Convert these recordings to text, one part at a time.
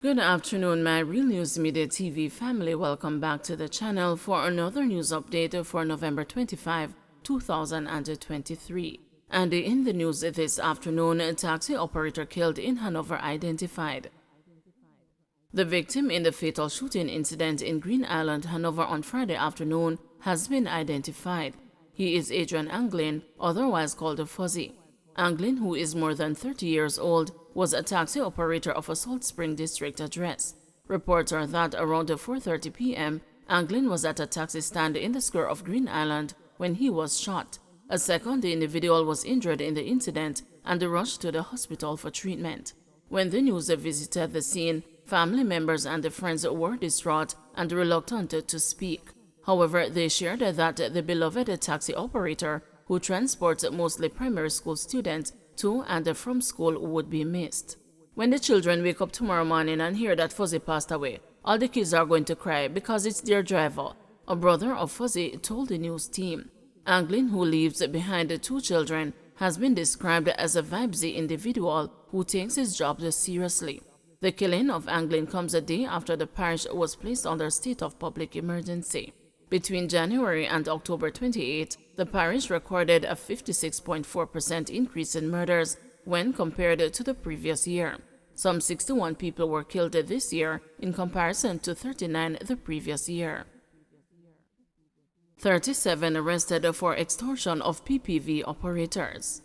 Good afternoon, my Real News Media TV family. Welcome back to the channel for another news update for November 25, 2023. And in the news this afternoon, a taxi operator killed in Hanover identified. The victim in the fatal shooting incident in Green Island, Hanover on Friday afternoon has been identified. He is Adrian Anglin, otherwise called Fuzzy. Anglin, who is more than 30 years old, was a taxi operator of a Salt Spring District address. Reports are that around 4:30 p.m., Anglin was at a taxi stand in the square of Green Island when he was shot. A second individual was injured in the incident and rushed to the hospital for treatment. When the news visited the scene, family members and friends were distraught and reluctant to speak. However, they shared that the beloved taxi operator, who transports mostly primary school students to and from school, would be missed. When the children wake up tomorrow morning and hear that Fuzzy passed away, all the kids are going to cry because it's their driver, a brother of Fuzzy told the news team. Anglin, who leaves behind 2 children, has been described as a vibesy individual who takes his job seriously. The killing of Anglin comes a day after the parish was placed under state of public emergency. Between January and October 28, the parish recorded a 56.4% increase in murders when compared to the previous year. Some 61 people were killed this year in comparison to 39 the previous year. 37 arrested for extortion of PPV operators.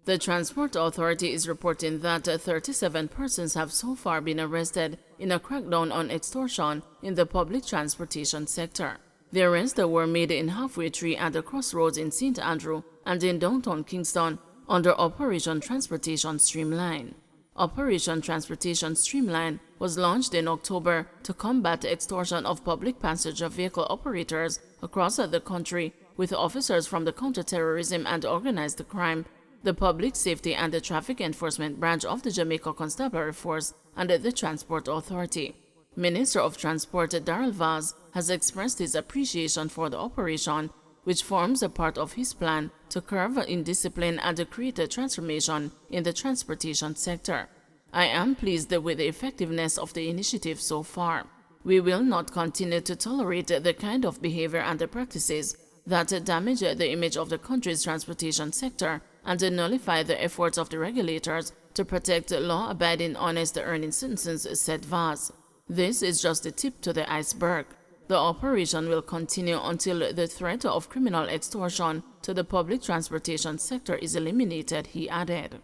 The Transport Authority is reporting that 37 persons have so far been arrested in a crackdown on extortion in the public transportation sector. The arrests were made in Halfway Tree and the Crossroads in St. Andrew and in downtown Kingston under Operation Transportation Streamline. Operation Transportation Streamline was launched in October to combat extortion of public passenger vehicle operators across the country with officers from the Counterterrorism and Organized Crime, the Public Safety and the Traffic Enforcement Branch of the Jamaica Constabulary Force, and the Transport Authority. Minister of Transport Darrell Vaz has expressed his appreciation for the operation, which forms a part of his plan to curb indiscipline and create a transformation in the transportation sector. I am pleased with the effectiveness of the initiative so far. We will not continue to tolerate the kind of behavior and the practices that damage the image of the country's transportation sector and nullify the efforts of the regulators to protect law-abiding, honest earning citizens, said Vaz. This is just the tip to the iceberg. The operation will continue until the threat of criminal extortion to the public transportation sector is eliminated, he added.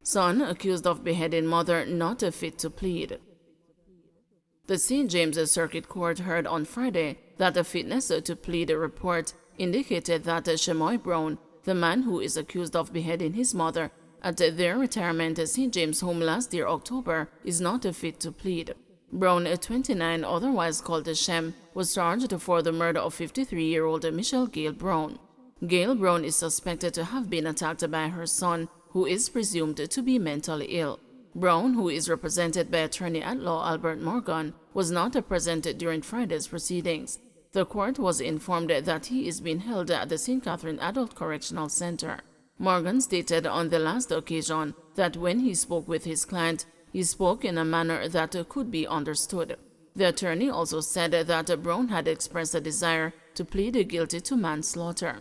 Son accused of beheading mother not fit to plead. The St. James Circuit Court heard on Friday that a fitness to plead report indicated that Shemoy Brown, the man who is accused of beheading his mother at their retirement St. James home last year October, is not fit to plead. Brown, 29, otherwise called Shem, was charged for the murder of 53-year-old Michelle Gail Brown. Gail Brown is suspected to have been attacked by her son, who is presumed to be mentally ill. Brown, who is represented by attorney-at-law Albert Morgan, was not present during Friday's proceedings. The court was informed that he is being held at the St. Catherine Adult Correctional Center. Morgan stated on the last occasion that when he spoke with his client, he spoke in a manner that could be understood. The attorney also said that Brown had expressed a desire to plead guilty to manslaughter.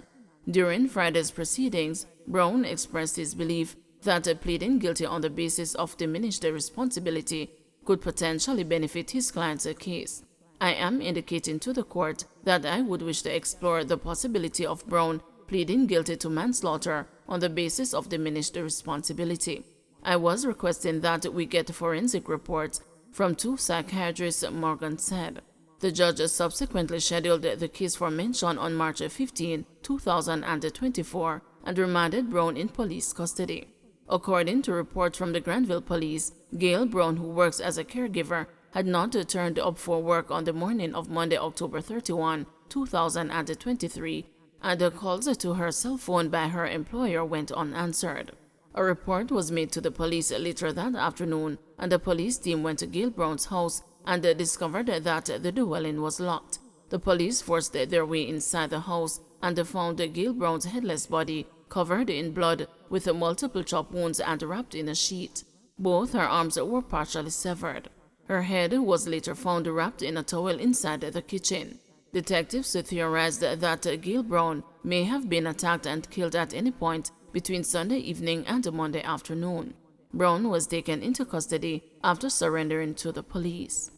During Friday's proceedings, Brown expressed his belief that pleading guilty on the basis of diminished responsibility could potentially benefit his client's case. I am indicating to the court that I would wish to explore the possibility of Brown pleading guilty to manslaughter on the basis of diminished responsibility. I was requesting that we get forensic reports from 2 psychiatrists, Morgan said. The judge subsequently scheduled the case for mention on March 15, 2024, and remanded Brown in police custody. According to reports from the Granville Police, Gail Brown, who works as a caregiver, had not turned up for work on the morning of Monday, October 31, 2023, and the calls to her cell phone by her employer went unanswered. A report was made to the police later that afternoon, and the police team went to Gail Brown's house and discovered that the dwelling was locked. The police forced their way inside the house and found Gail Brown's headless body covered in blood with multiple chop wounds and wrapped in a sheet. Both her arms were partially severed. Her head was later found wrapped in a towel inside the kitchen. Detectives theorized that Gail Brown may have been attacked and killed at any point between Sunday evening and Monday afternoon. Brown was taken into custody after surrendering to the police.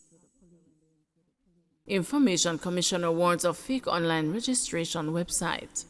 Information Commissioner warns of fake online registration website.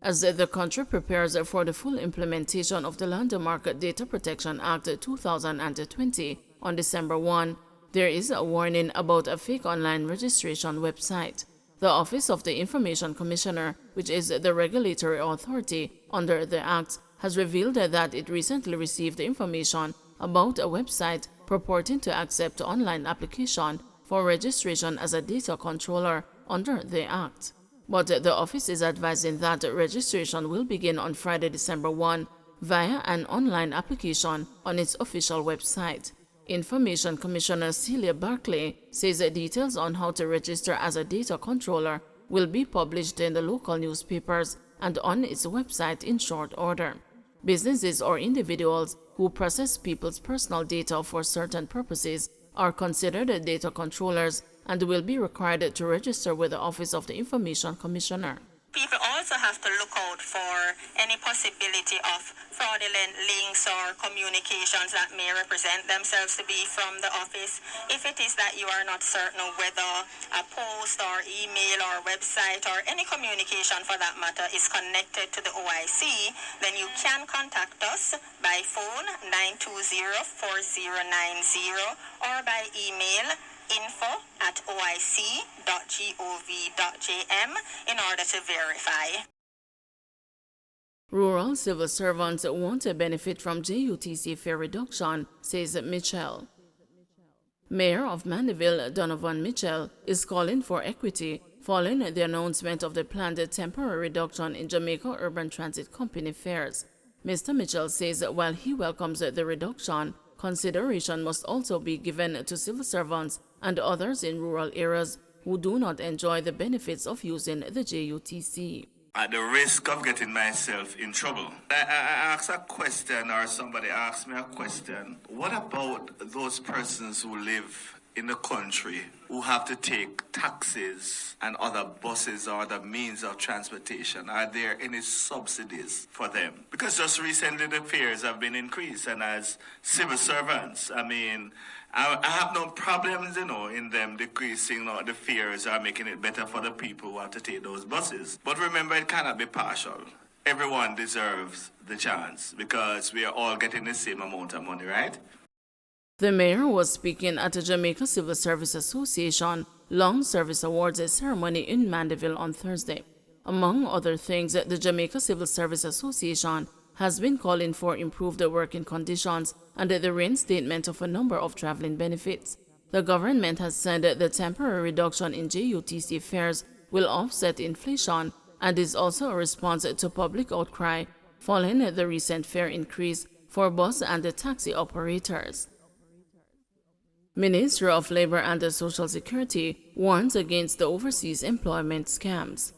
As the country prepares for the full implementation of the Landmark Data Protection Act 2020 on December 1, there is a warning about a fake online registration website. The Office of the Information Commissioner, which is the regulatory authority under the Act, has revealed that it recently received information about a website purporting to accept online application for registration as a data controller under the Act. But the office is advising that registration will begin on Friday, December 1 via an online application on its official website. Information Commissioner Celia Barclay says details on how to register as a data controller will be published in the local newspapers and on its website in short order. Businesses or individuals who process people's personal data for certain purposes are considered data controllers and will be required to register with the Office of the Information Commissioner. People also have to look out for any possibility of fraudulent links or communications that may represent themselves to be from the office. If it is that you are not certain whether a post or email or website or any communication for that matter is connected to the OIC, then you can contact us by phone 920-4090 or by email info@oic.gov.jm in order to verify. Rural civil servants want to benefit from JUTC fare reduction, says Mitchell. Mayor of Mandeville, Donovan Mitchell, is calling for equity following the announcement of the planned temporary reduction in Jamaica Urban Transit Company fares. Mr. Mitchell says while he welcomes the reduction, consideration must also be given to civil servants and others in rural areas who do not enjoy the benefits of using the JUTC. At the risk of getting myself in trouble, I ask a question, or somebody asks me a question. What about those persons who live in the country who have to take taxis and other buses or other means of transportation? Are there any subsidies for them? Because just recently the fares have been increased, and as civil servants, I have no problems, in them decreasing the fares or making it better for the people who have to take those buses. But remember, it cannot be partial. Everyone deserves the chance because we are all getting the same amount of money, right? The mayor was speaking at the Jamaica Civil Service Association Long Service Awards ceremony in Mandeville on Thursday. Among other things, the Jamaica Civil Service Association has been calling for improved working conditions and the reinstatement of a number of traveling benefits. The government has said the temporary reduction in JUTC fares will offset inflation and is also a response to public outcry following the recent fare increase for bus and taxi operators. Ministry of Labor and Social Security warns against the overseas employment scams.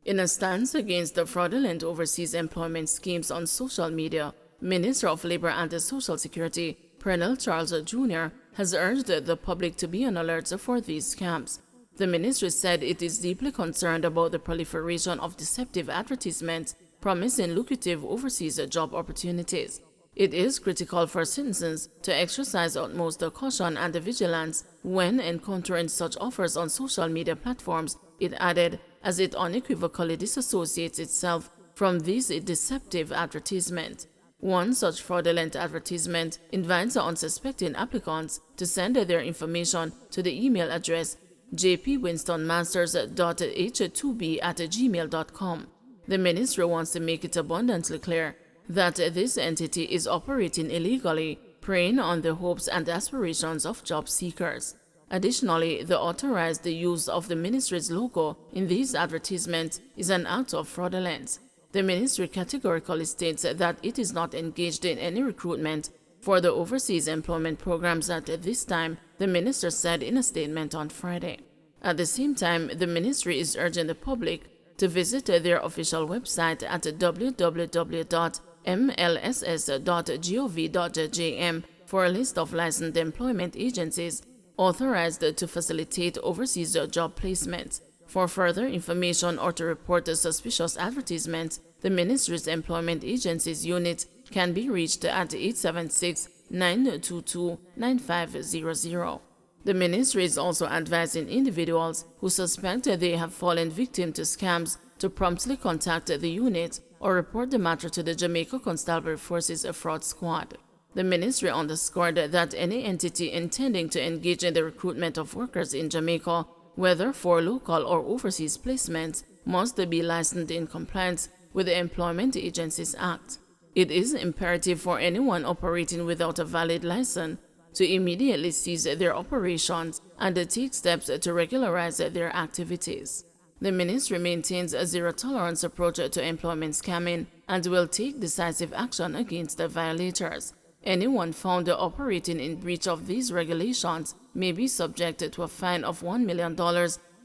In a stance against the fraudulent overseas employment schemes on social media, Minister of Labor and Social Security, Pernell Charles Jr., has urged the public to be on alert for these scams. The ministry said it is deeply concerned about the proliferation of deceptive advertisements promising lucrative overseas job opportunities. It is critical for citizens to exercise utmost caution and vigilance when encountering such offers on social media platforms, it added, as it unequivocally disassociates itself from these deceptive advertisements. One such fraudulent advertisement invites unsuspecting applicants to send their information to the email address jpwinstonmasters.h2b@gmail.com. The ministry wants to make it abundantly clear that this entity is operating illegally, preying on the hopes and aspirations of job seekers. Additionally, the authorized use of the ministry's logo in these advertisements is an act of fraudulence. The ministry categorically states that it is not engaged in any recruitment for the overseas employment programs at this time, the minister said in a statement on Friday. At the same time, the ministry is urging the public to visit their official website at www.njsc.gov.jm mlss.gov.jm for a list of licensed employment agencies authorized to facilitate overseas job placements. For further information or to report suspicious advertisements, the Ministry's Employment Agencies Unit can be reached at 876-922-9500. The Ministry is also advising individuals who suspect they have fallen victim to scams to promptly contact the unit or report the matter to the Jamaica Constabulary Forces Fraud Squad. The Ministry underscored that any entity intending to engage in the recruitment of workers in Jamaica, whether for local or overseas placements, must be licensed in compliance with the Employment Agencies Act. It is imperative for anyone operating without a valid license to immediately cease their operations and take steps to regularize their activities. The Ministry maintains a zero-tolerance approach to employment scamming and will take decisive action against the violators. Anyone found operating in breach of these regulations may be subject to a fine of $1 million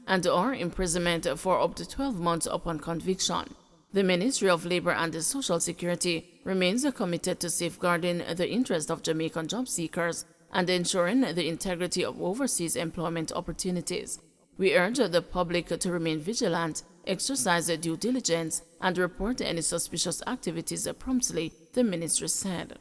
and/or imprisonment for up to 12 months upon conviction. The Ministry of Labor and Social Security remains committed to safeguarding the interest of Jamaican job seekers and ensuring the integrity of overseas employment opportunities. We urge the public to remain vigilant, exercise due diligence, and report any suspicious activities promptly, the Ministry said.